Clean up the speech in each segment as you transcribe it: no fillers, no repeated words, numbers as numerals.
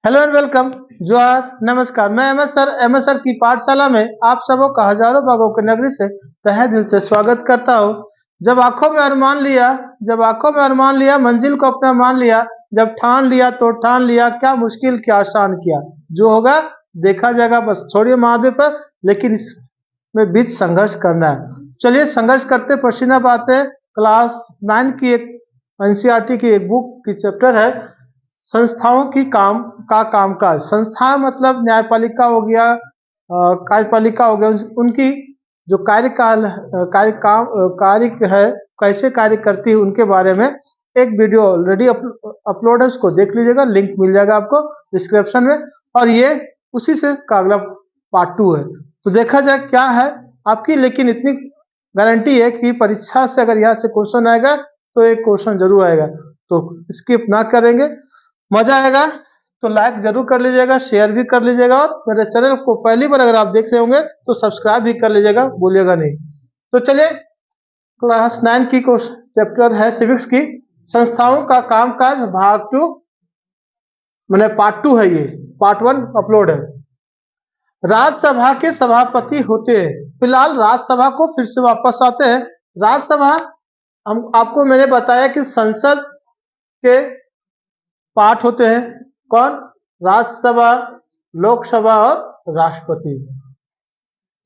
Hello and welcome. जोहार, नमस्कार। मैं एमएस सर की पाठशाला में आप सबों का हजारों बागों के नगरी से तहे दिल से स्वागत करता हूँ। जब आंखों में अरमान लिया मंजिल को अपना मान लिया, जब ठान लिया तो ठान लिया, क्या मुश्किल क्या आसान किया, जो होगा देखा जाएगा। बस छोड़िए महादेव पर, लेकिन इसमें बीच संघर्ष करना है। चलिए संघर्ष करते पसीना बहाते। क्लास 9 की एक एनसीईआरटी की एक बुक की चैप्टर है संस्थाओं की कामकाज। संस्था मतलब न्यायपालिका हो गया, कार्यपालिका हो गया। उनकी जो कार्यकाल कार्य है, कैसे कार्य करती है, उनके बारे में एक वीडियो ऑलरेडी अपलोड है, उसको देख लीजिएगा। लिंक मिल जाएगा आपको डिस्क्रिप्शन में। और ये उसी से का अगला पार्ट 2 है। तो देखा जाए क्या है आपकी, लेकिन इतनी गारंटी है कि परीक्षा से अगर यहाँ से क्वेश्चन आएगा तो एक क्वेश्चन जरूर आएगा। तो स्किप ना करेंगे, मजा आएगा। तो लाइक जरूर कर लीजिएगा, शेयर भी कर लीजिएगा, और मेरे चैनल को पहली बार अगर आप देख रहे होंगे तो सब्सक्राइब भी कर लीजिएगा, भूलिएगा नहीं। तो चलिए, क्लास 9 की चैप्टर है सिविक्स की, संस्थाओं का कामकाज भाग 2, मैंने पार्ट 2 है। ये पार्ट 1 अपलोड है। राज्यसभा के सभापति होते हैं। फिलहाल राज्यसभा को फिर से वापस आते हैं। राज्यसभा, हम आपको मैंने बताया कि संसद के पार्ट होते हैं। कौन? राज्यसभा, लोकसभा और राष्ट्रपति।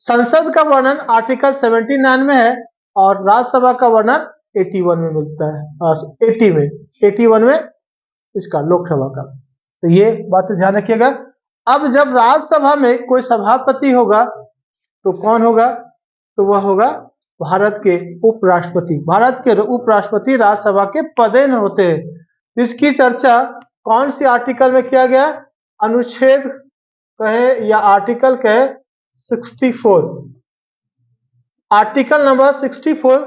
संसद का वर्णन आर्टिकल 79 में है और राज्यसभा का वर्णन 81 में मिलता है, 81 में इसका लोकसभा का। तो ये बात ध्यान रखिएगा। अब जब राज्यसभा में कोई सभापति होगा तो कौन होगा? तो वह होगा भारत के उपराष्ट्रपति। भारत के उपराष्ट्रपति राज्यसभा के पदेन होते हैं। इसकी चर्चा कौन सी आर्टिकल में किया गया? अनुच्छेद कहे या आर्टिकल कहे 64। आर्टिकल नंबर 64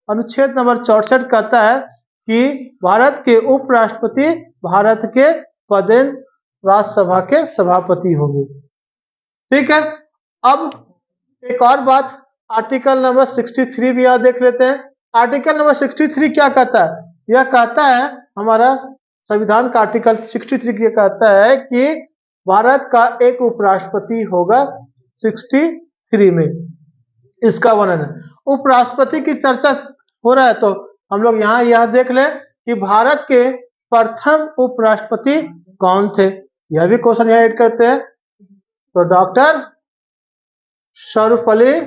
अनुच्छेद नंबर 64 कहता है कि भारत के उपराष्ट्रपति भारत के पदेन राज्यसभा के सभापति होंगे। ठीक है। अब एक और बात, आर्टिकल नंबर 63 भी यहाँ देख लेते हैं। आर्टिकल नंबर 63 क्या कहता है? यह कहता है, हमारा संविधान का आर्टिकल 63 ये कहता है कि भारत का एक उपराष्ट्रपति होगा। 63 में इसका वर्णन है। उपराष्ट्रपति की चर्चा हो रहा है तो हम लोग यहाँ यह देख लें कि भारत के प्रथम उपराष्ट्रपति कौन थे। यह भी क्वेश्चन यहाँ ऐड करते हैं। तो डॉक्टर सर्वपल्ली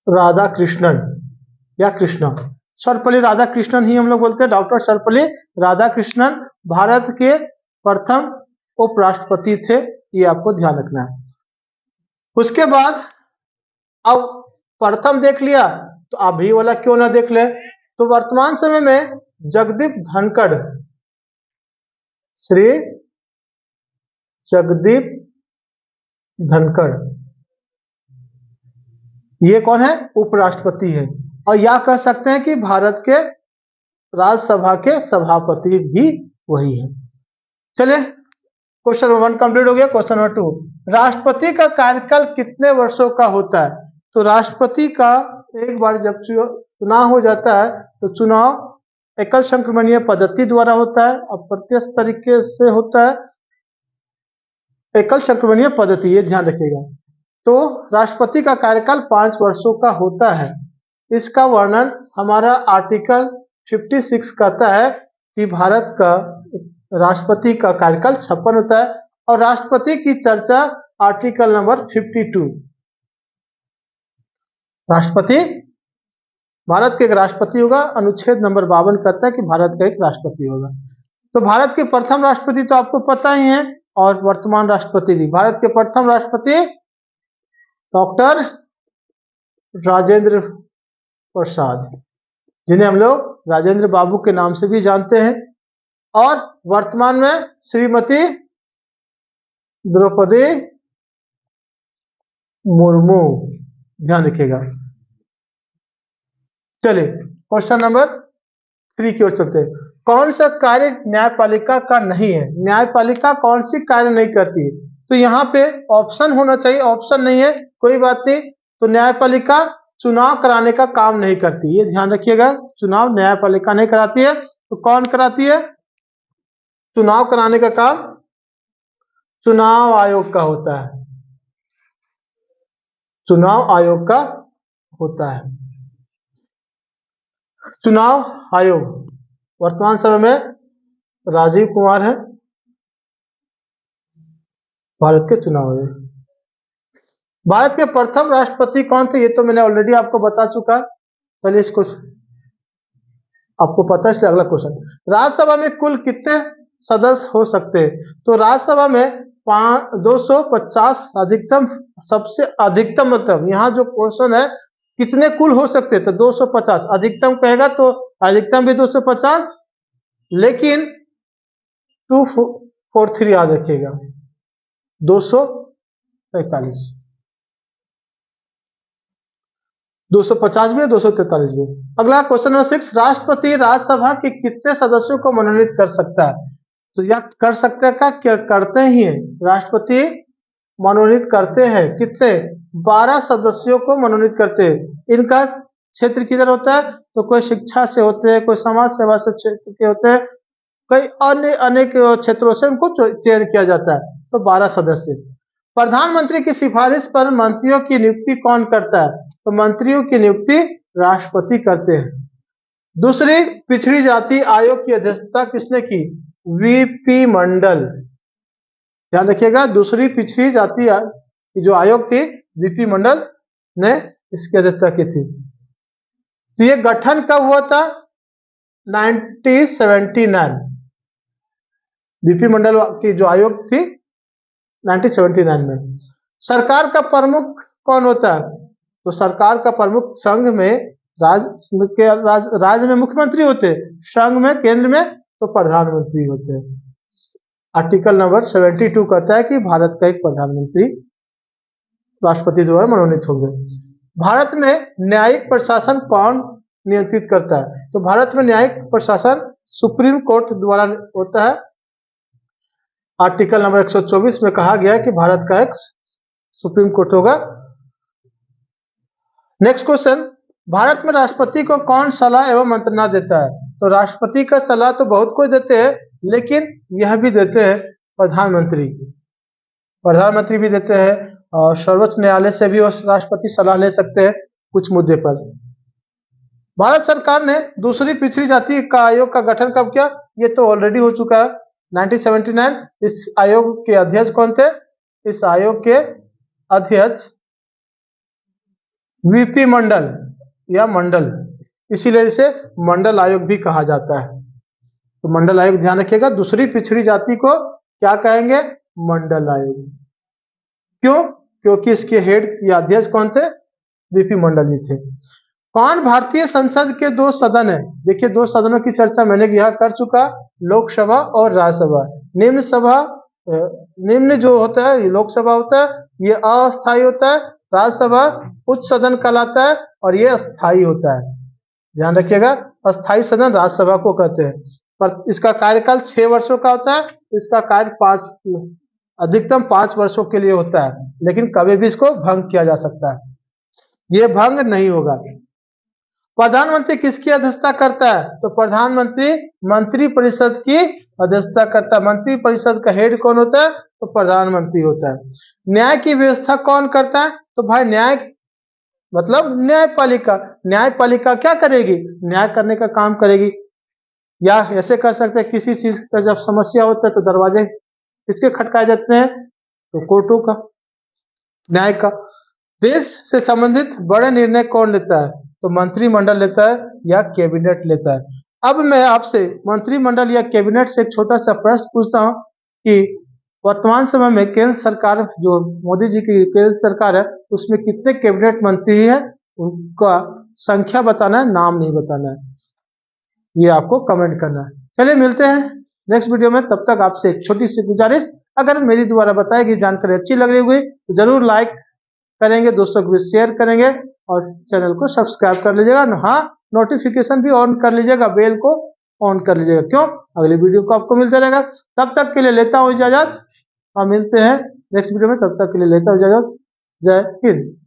राधाकृष्णन या कृष्णा, सर्वपल्ली राधाकृष्णन ही हम लोग बोलते हैं। डॉक्टर सर्वपल्ली राधाकृष्णन भारत के प्रथम उपराष्ट्रपति थे, ये आपको ध्यान रखना है। उसके बाद अब प्रथम देख लिया तो अभी वाला क्यों ना देख ले। तो वर्तमान समय में जगदीप धनखड़, श्री जगदीप धनखड़, ये कौन है? उपराष्ट्रपति है। और यह कह सकते हैं कि भारत के राज्यसभा के सभापति भी वही है। चलिए, क्वेश्चन नंबर 1 कंप्लीट हो गया। क्वेश्चन नंबर 2, राष्ट्रपति का कार्यकाल कितने वर्षों का होता है? तो राष्ट्रपति का एक बार जब चुनाव हो जाता है तो चुनाव एकल संक्रमणीय पद्धति द्वारा होता है, अप्रत्यक्ष तरीके से होता है। एकल संक्रमणीय पद्धति, ये ध्यान रखिएगा। तो राष्ट्रपति का कार्यकाल 5 वर्षों का होता है। इसका वर्णन हमारा आर्टिकल 56 कहता है कि भारत का राष्ट्रपति का कार्यकाल 56 होता है। और राष्ट्रपति की चर्चा आर्टिकल नंबर 52। राष्ट्रपति, भारत के एक राष्ट्रपति होगा। अनुच्छेद नंबर 52 कहता है कि भारत का एक राष्ट्रपति होगा। तो भारत के प्रथम राष्ट्रपति तो आपको पता ही है, और वर्तमान राष्ट्रपति भी। भारत के प्रथम राष्ट्रपति डॉक्टर राजेंद्र प्रसाद, जिन्हें हम लोग राजेंद्र बाबू के नाम से भी जानते हैं। और वर्तमान में श्रीमती द्रौपदी मुर्मू, ध्यान रखिएगा। चलिए, क्वेश्चन नंबर 3 की ओर चलते हैं। कौन सा कार्य न्यायपालिका का नहीं है? न्यायपालिका कौन सी कार्य नहीं करती है? तो यहाँ पे ऑप्शन होना चाहिए, ऑप्शन नहीं है, कोई बात नहीं। तो न्यायपालिका चुनाव कराने का काम नहीं करती, ये ध्यान रखिएगा। चुनाव न्यायपालिका नहीं कराती है। तो कौन कराती है? चुनाव कराने का काम चुनाव आयोग का होता है, चुनाव आयोग का होता है। चुनाव आयोग वर्तमान समय में राजीव कुमार है भारत के चुनाव आयोग। भारत के प्रथम राष्ट्रपति कौन थे, ये तो मैंने ऑलरेडी आपको बता चुका है। चलिए इसको आपको पता है, इसलिए अगला क्वेश्चन। राज्यसभा में कुल कितने सदस्य हो सकते हैं? तो राज्यसभा में 250 अधिकतम, सबसे अधिकतम मतलब यहाँ जो क्वेश्चन है कितने कुल हो सकते हैं, तो 250 अधिकतम कहेगा तो अधिकतम भी 250, लेकिन 243 याद रखिएगा, 243, 250 भी है, 243 भी। अगला क्वेश्चन नंबर 6, राष्ट्रपति राज्यसभा के कितने सदस्यों को मनोनीत कर सकता है? तो यह कर सकते हैं का क्या करते ही है, राष्ट्रपति मनोनीत करते हैं कितने, 12 सदस्यों को मनोनीत करते हैं। इनका क्षेत्र किधर होता है, तो कोई शिक्षा से होते हैं, कोई समाज सेवा से क्षेत्र के होते हैं, कई अन्य अनेक क्षेत्रों से उनको चयन किया जाता है। तो 12 सदस्य। प्रधानमंत्री की सिफारिश पर मंत्रियों की नियुक्ति कौन करता है? तो मंत्रियों की नियुक्ति राष्ट्रपति करते हैं। दूसरी पिछड़ी जाति आयोग की अध्यक्षता किसने की? वीपी मंडल। ध्यान रखिएगा, दूसरी पिछड़ी जाति की जो आयोग थी वीपी मंडल ने इसकी अध्यक्षता की थी। तो ये गठन कब हुआ था? 1979। वीपी मंडल की जो आयोग थी 1979 में। सरकार का प्रमुख कौन होता है? तो सरकार का प्रमुख संघ में राज्य में मुख्यमंत्री होते हैं, संघ में केंद्र में तो प्रधानमंत्री होते हैं। आर्टिकल नंबर 72 कहता है कि भारत का एक प्रधानमंत्री राष्ट्रपति द्वारा मनोनीत होंगे। भारत में न्यायिक प्रशासन कौन नियंत्रित करता है? तो भारत में न्यायिक प्रशासन सुप्रीम कोर्ट द्वारा होता है। आर्टिकल नंबर 124 में कहा गया है कि भारत का एक सुप्रीम कोर्ट होगा। नेक्स्ट क्वेश्चन, भारत में राष्ट्रपति को कौन सलाह एवं मंत्रणा देता है? तो राष्ट्रपति का सलाह तो बहुत कोई देते हैं, लेकिन यह भी देते हैं प्रधानमंत्री। प्रधानमंत्री भी देते हैं और सर्वोच्च न्यायालय से भी राष्ट्रपति सलाह ले सकते हैं कुछ मुद्दे पर। भारत सरकार ने दूसरी पिछड़ी जाति का आयोग का गठन कब किया? ये तो ऑलरेडी हो चुका है 1979। इस आयोग के अध्यक्ष कौन थे? इस आयोग के अध्यक्ष वीपी मंडल या मंडल, इसीलिए इसे मंडल आयोग भी कहा जाता है। तो मंडल आयोग ध्यान रखिएगा, दूसरी पिछड़ी जाति को क्या कहेंगे? मंडल आयोग। क्यों? क्योंकि इसके हेड या अध्यक्ष कौन थे? वीपी मंडल जी थे। कौन भारतीय संसद के 2 सदन है? देखिए 2 सदनों की चर्चा मैंने यहाँ कर चुका, लोकसभा और राज्यसभा। निम्न जो होता है लोकसभा होता है, ये अस्थायी होता है। राज्यसभा उच्च सदन कहलाता है और ये अस्थायी होता है। ध्यान रखिएगा, अस्थायी सदन राज्यसभा को कहते हैं। पर इसका कार्यकाल 6 वर्षों का होता है। इसका कार्य अधिकतम 5 वर्षों के लिए होता है, लेकिन कभी भी इसको भंग किया जा सकता है, ये भंग नहीं होगा। प्रधानमंत्री किसकी अध्यक्षता करता है? तो प्रधानमंत्री मंत्री परिषद की अध्यक्षता करता है। मंत्री परिषद का हेड कौन होता है? तो प्रधानमंत्री होता है। न्याय की व्यवस्था कौन करता है? तो भाई न्याय मतलब न्यायपालिका। न्यायपालिका क्या करेगी? न्याय करने का काम करेगी। या ऐसे कर सकते हैं, किसी चीज का जब समस्या होता है तो दरवाजे किसके खटकाए जाते हैं? तो कोर्टों का, न्याय का। देश से संबंधित बड़े निर्णय कौन लेता है? तो मंत्रिमंडल लेता है या कैबिनेट लेता है। अब मैं आपसे मंत्रिमंडल या कैबिनेट से एक छोटा सा प्रश्न पूछता हूं कि वर्तमान समय में केंद्र सरकार, जो मोदी जी की केंद्र सरकार है, उसमें कितने कैबिनेट मंत्री हैं? उनका संख्या बताना है, नाम नहीं बताना है। ये आपको कमेंट करना है। चलिए मिलते हैं नेक्स्ट वीडियो में, तब तक आपसे एक छोटी सी गुजारिश, अगर मेरी द्वारा बताई गई जानकारी अच्छी लग रही हुई तो जरूर लाइक करेंगे, दोस्तों को भी शेयर करेंगे और चैनल को सब्सक्राइब कर लीजिएगा। हाँ, नोटिफिकेशन भी ऑन कर लीजिएगा, बेल को ऑन कर लीजिएगा। क्यों? अगली वीडियो को आपको मिलता रहेगा। तब तक के लिए लेता हूँ इजाजत और मिलते हैं नेक्स्ट वीडियो में। तब तक के लिए लेता हूँ इजाजत। जय हिंद।